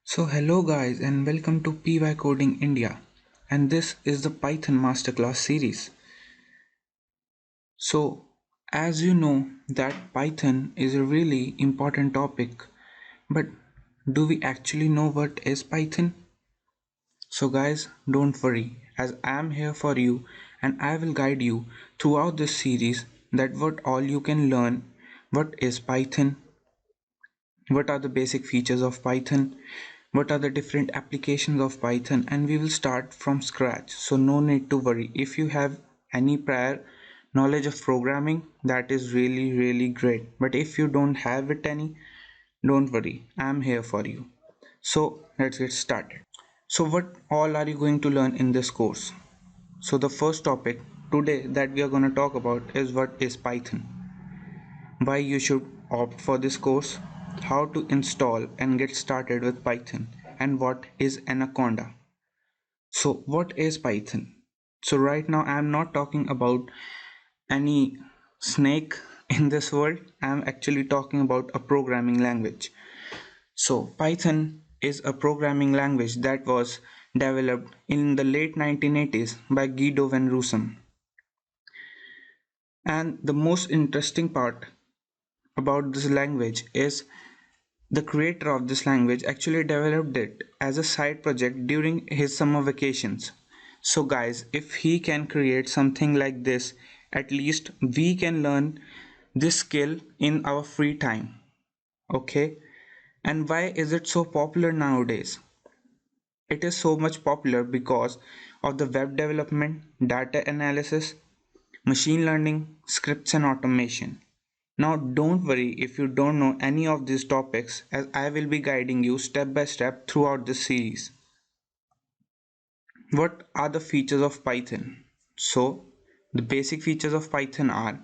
So hello guys and welcome to PY Coding India, and this is the Python Masterclass series. So as you know that Python is a really important topic, but do we actually know what is Python? So guys, don't worry, as I am here for you and I will guide you throughout this series that what all you can learn, what is Python, what are the basic features of Python, what are the different applications of Python, and we will start from scratch. So no need to worry. If you have any prior knowledge of programming, that is really great. But if you don't have it any, don't worry. I'm here for you. So let's get started. So what all are you going to learn in this course? So the first topic today that we are going to talk about is what is Python, why you should opt for this course, how to install and get started with Python, and what is Anaconda. So what is Python? So right now I am not talking about any snake in this world. I am actually talking about a programming language. So Python is a programming language that was developed in the late 1980s by Guido van Rossum. And the most interesting part about this language is the creator of this language actually developed it as a side project during his summer vacations. So guys, if he can create something like this, at least we can learn this skill in our free time. Okay? And why is it so popular nowadays? It is so much popular because of the web development, data analysis, machine learning, scripts and automation. Now don't worry if you don't know any of these topics, as I will be guiding you step by step throughout this series. What are the features of Python? So the basic features of Python are,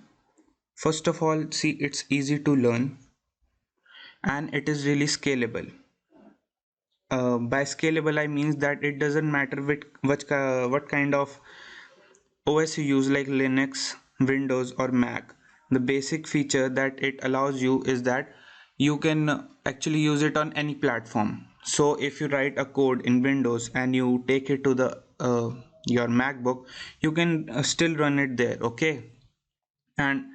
first of all, see, it's easy to learn and it is really scalable. By scalable I means that it doesn't matter what kind of OS you use, like Linux, Windows or Mac. The basic feature that it allows you is that you can actually use it on any platform. So if you write a code in Windows and you take it to the your MacBook, you can still run it there, okay? And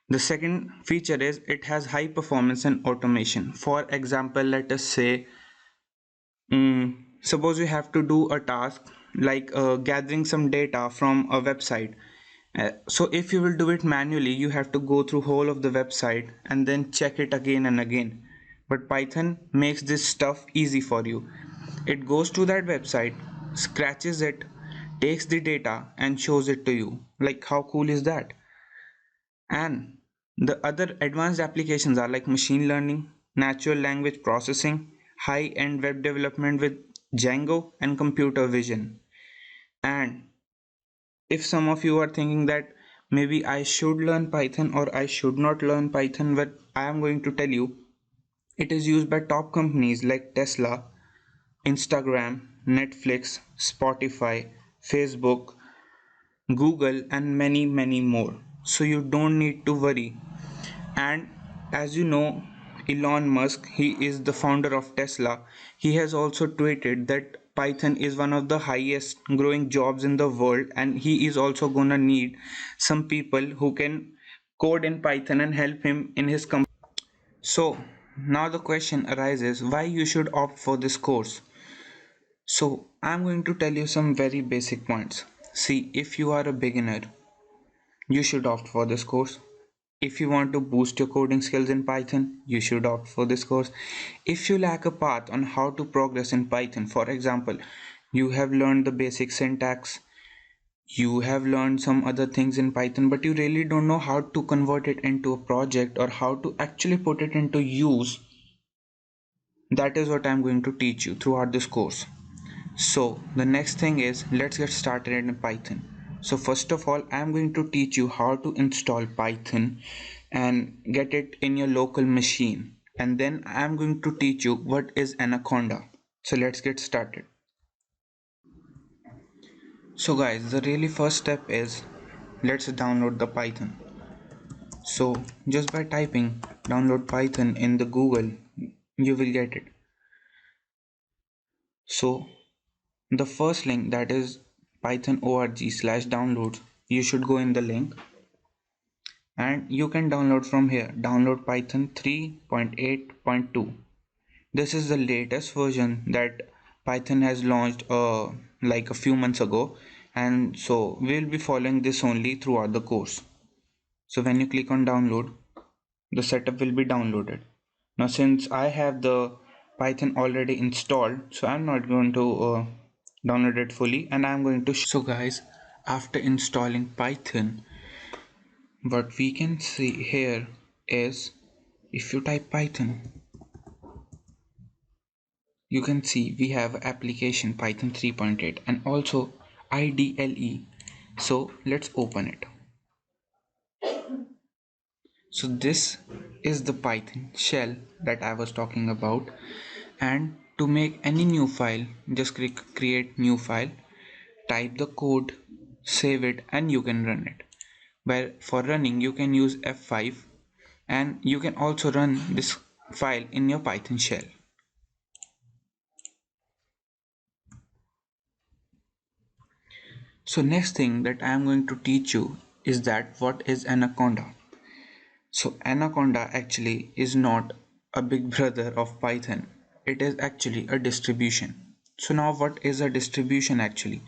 the second feature is it has high performance and automation. For example, let us say, suppose you have to do a task like gathering some data from a website. So if you will do it manually, you have to go through whole of the website and then check it again and again. But Python makes this stuff easy for you. It goes to that website, scratches it, takes the data and shows it to you. Like how cool is that? And the other advanced applications are like machine learning, natural language processing, high-end web development with Django and computer vision. And if some of you are thinking that maybe I should learn Python or I should not learn Python, but I am going to tell you it is used by top companies like Tesla, Instagram, Netflix, Spotify, Facebook, Google, and many more. So you don't need to worry. And as you know, Elon Musk, he is the founder of Tesla. He has also tweeted that Python is one of the highest growing jobs in the world, and he is also gonna need some people who can code in Python and help him in his company. So now the question arises why you should opt for this course. So I'm going to tell you some very basic points. See, if you are a beginner, you should opt for this course. If you want to boost your coding skills in Python, you should opt for this course. If you lack a path on how to progress in Python, for example, you have learned the basic syntax, you have learned some other things in Python, but you really don't know how to convert it into a project or how to actually put it into use, that is what I'm going to teach you throughout this course. So the next thing is, let's get started in Python. So first of all, I'm going to teach you how to install Python and get it in your local machine. And then I'm going to teach you what is Anaconda. So let's get started. So guys, the really first step is let's download the Python. So just by typing download Python in the Google, you will get it. So the first link, that is python org/downloads, you should go in the link and you can download from here. Download Python 3.8.2. This is the latest version that Python has launched like a few months ago, and so we'll be following this only throughout the course. So when you click on download, the setup will be downloaded. Now since I have the Python already installed, so I'm not going to download it fully, and I'm going to so guys, after installing Python, what we can see here is, if you type Python, you can see we have application Python 3.8 and also IDLE. So let's open it. So this is the Python shell that I was talking about, and to make any new file, just click create new file, type the code, save it, and you can run it. Where for running you can use F5, and you can also run this file in your Python shell. So next thing that I am going to teach you is that what is Anaconda. So Anaconda actually is not a big brother of Python. It is actually a distribution. So now what is a distribution actually?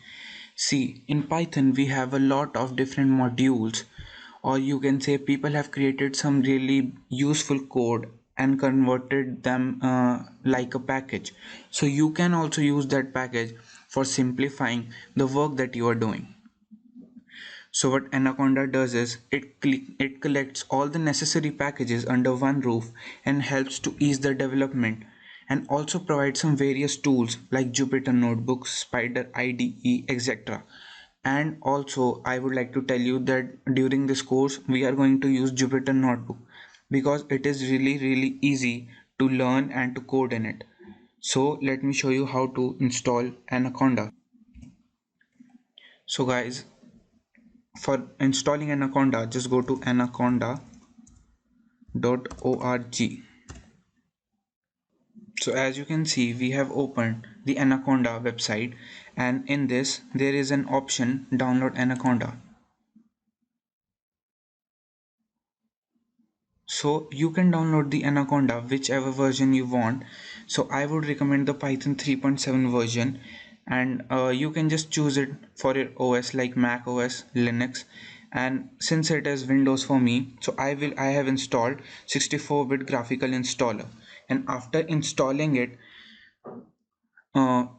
See, in Python we have a lot of different modules, or you can say people have created some really useful code and converted them like a package. So you can also use that package for simplifying the work that you are doing. So what Anaconda does is it collects all the necessary packages under one roof and helps to ease the development, and also provides some various tools like Jupyter Notebooks, Spider IDE, etc. And also I would like to tell you that during this course we are going to use Jupyter Notebook because it is really easy to learn and to code in it. So let me show you how to install Anaconda. So guys, for installing Anaconda, just go to anaconda.org. So as you can see, we have opened the Anaconda website, and in this there is an option download Anaconda. So you can download the Anaconda whichever version you want. So I would recommend the Python 3.7 version, and you can just choose it for your OS like Mac OS, Linux, and since it is Windows for me, so I have installed 64-bit graphical installer, and after installing it,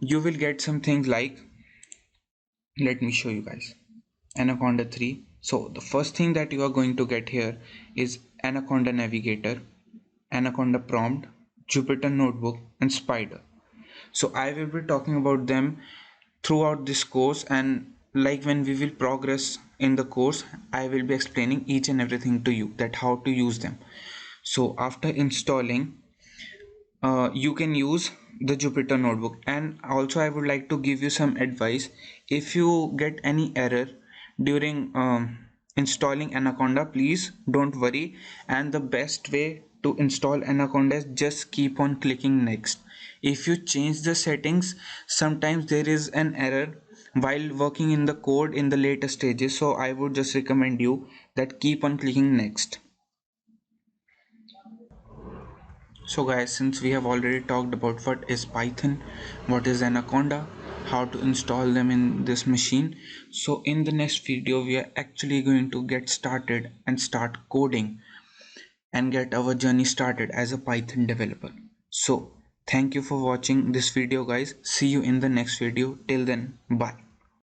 you will get some things like, let me show you guys, Anaconda 3. So the first thing that you are going to get here is Anaconda Navigator, Anaconda Prompt, Jupyter Notebook, and Spider. So I will be talking about them throughout this course, and like when we will progress in the course, I will be explaining each and everything to you, that how to use them. So after installing, you can use the Jupyter Notebook. And also I would like to give you some advice. If you get any error during installing Anaconda, please don't worry, and the best way to install Anaconda is just keep on clicking next. If you change the settings, sometimes there is an error while working in the code in the later stages, so I would just recommend you that keep on clicking next. So guys, since we have already talked about what is Python, what is Anaconda, how to install them in this machine, so in the next video we are actually going to get started and start coding and get our journey started as a Python developer. So thank you for watching this video guys. See you in the next video. Till then, bye.